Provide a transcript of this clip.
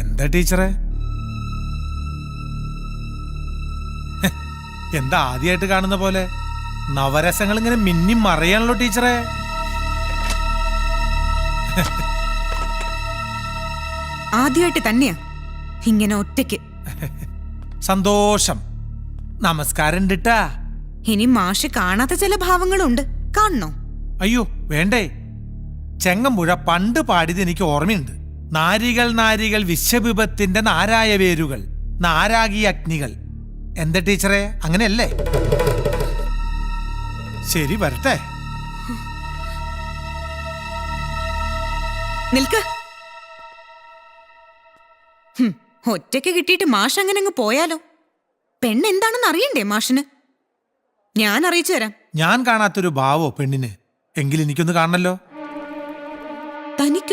എന്താ ടീച്ചറെ? എന്താ ആദ്യമായിട്ട് കാണുന്ന പോലെ നവരസങ്ങൾ ഇങ്ങനെ മിന്നി മറയാണല്ലോ ടീച്ചറെ. ആദ്യമായിട്ട് തന്നെയാ ഇങ്ങനെ ഒറ്റയ്ക്ക്. സന്തോഷം. നമസ്കാരം ട്ടാ. ഇനി മാഷ് കാണാത്ത ചില ഭാവങ്ങളുണ്ട്, കാണണോ? അയ്യോ വേണ്ടേ. ചെങ്ങമ്പുഴ പണ്ട് പാടിയത് എനിക്ക് ഓർമ്മയുണ്ട്. നാരികൾ നാരികൾ വിശ്വവിപത്തിന്റെ നാരായ വേരുകൾ, നാരാഗി അഗ്നികൾ. എന്താ ടീച്ചറെ, അങ്ങനെയല്ലേ? ശരി, വരട്ടെ. നിൽക്ക്. ഒറ്റയ്ക്ക് കിട്ടിയിട്ട് മാഷ് അങ്ങനെ അങ്ങ് പോയാലോ? പെണ്ണെന്താണെന്ന് അറിയണ്ടേ മാഷിന്? ഞാൻ അറിയിച്ചു തരാം. ഞാൻ കാണാത്തൊരു ഭാവോ പെണ്ണിന്? എങ്കിൽ എനിക്കൊന്ന് കാണണല്ലോ. തനിക്കൊരു